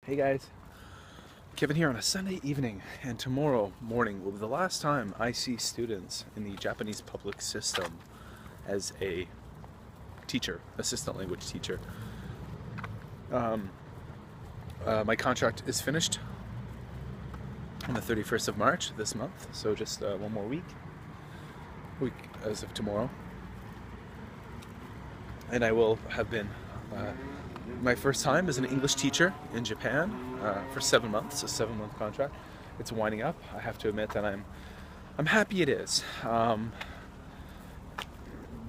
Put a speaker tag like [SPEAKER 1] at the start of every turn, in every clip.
[SPEAKER 1] Hey guys, Kevin here on a Sunday evening, and tomorrow morning will be the last time I see students in the Japanese public system as a teacher, assistant language teacher. My contract is finished on the 31st of March this month, so just one more week as of tomorrow. And I will have been my first time as an English teacher in Japan for 7 months, a 7-month contract. It's winding up. I have to admit that I'm happy it is.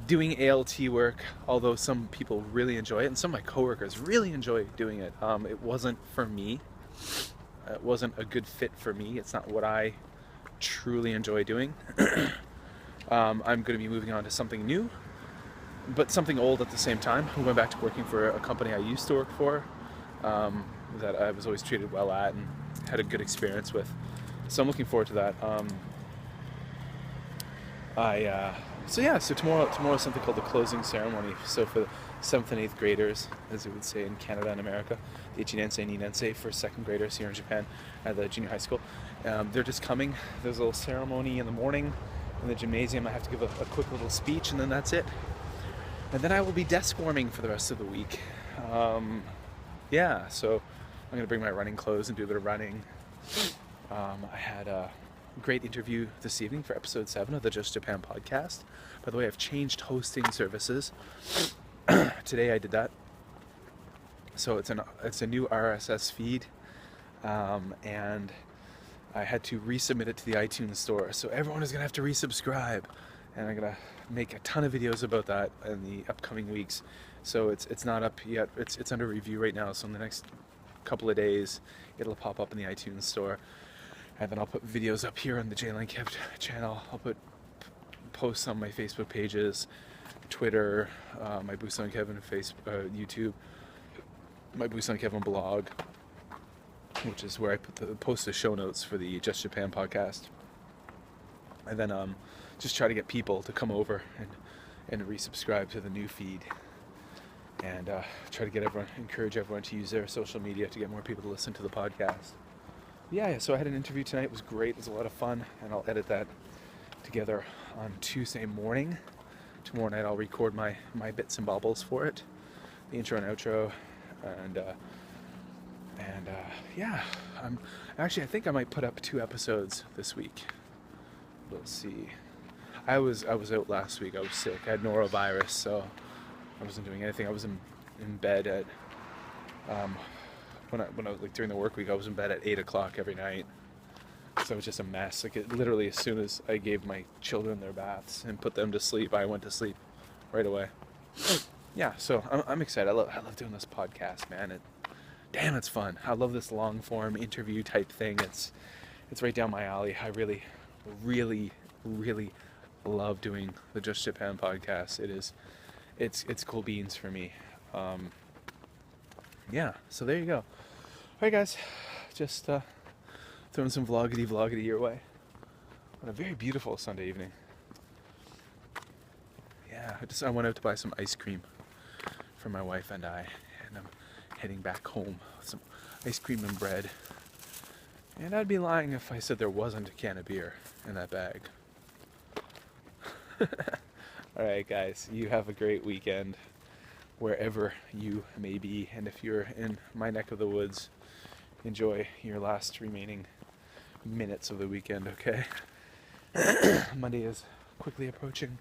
[SPEAKER 1] Doing ALT work, although some people really enjoy it, and some of my coworkers really enjoy doing it, it wasn't for me. It wasn't a good fit for me. It's not what I truly enjoy doing. I'm going to be moving on to something new, but something old at the same time. I'm going back to working for a company I used to work for, that I was always treated well at and had a good experience with. So I'm looking forward to that. So tomorrow is something called the closing ceremony. So for the 7th and 8th graders, as we would say in Canada and America, the Ichinensei and Ninensei for 2nd graders here in Japan at the junior high school. They're just coming. There's a little ceremony in the morning in the gymnasium. I have to give a quick little speech, and then that's it. And then I will be desk warming for the rest of the week. So I'm going to bring my running clothes and do a bit of running. I had a great interview this evening for episode 7 of the Just Japan podcast. By the way, I've changed hosting services. Today I did that. So it's a new RSS feed, and I had to resubmit it to the iTunes store. So everyone is going to have to resubscribe, and I'm going to make a ton of videos about that in the upcoming weeks. So it's not up yet. It's under review right now. So in the next couple of days, it'll pop up in the iTunes store. And then I'll put videos up here on the jlandkev channel. I'll put posts on my Facebook pages, Twitter, my Boost on Kevin YouTube, my Boost on Kevin blog, which is where I post the show notes for the Just Japan podcast. And then just try to get people to come over and resubscribe to the new feed. And try to encourage everyone to use their social media to get more people to listen to the podcast. Yeah, so I had an interview tonight. It was great. It was a lot of fun, and I'll edit that together on Tuesday morning. Tomorrow night I'll record my bits and bobbles for it, the intro and outro, and I think I might put up 2 episodes this week. We'll see. I was out last week. I was sick. I had norovirus, so I wasn't doing anything. I was in bed at when I was during the work week, I was in bed at 8 o'clock every night. So it was just a mess. Literally, as soon as I gave my children their baths and put them to sleep, I went to sleep right away. Yeah, so I'm excited. I love doing this podcast, man. It's fun. I love this long form interview type thing. It's right down my alley. I really, really, really love doing the Just Japan podcast. It's cool beans for me. So there you go. Alright guys, just throwing some vloggity your way on a very beautiful Sunday evening. Yeah, I went out to buy some ice cream for my wife and I, and I'm heading back home with some ice cream and bread. And I'd be lying if I said there wasn't a can of beer in that bag. Alright guys, you have a great weekend wherever you may be, and if you're in my neck of the woods, enjoy your last remaining minutes of the weekend, okay? Monday is quickly approaching.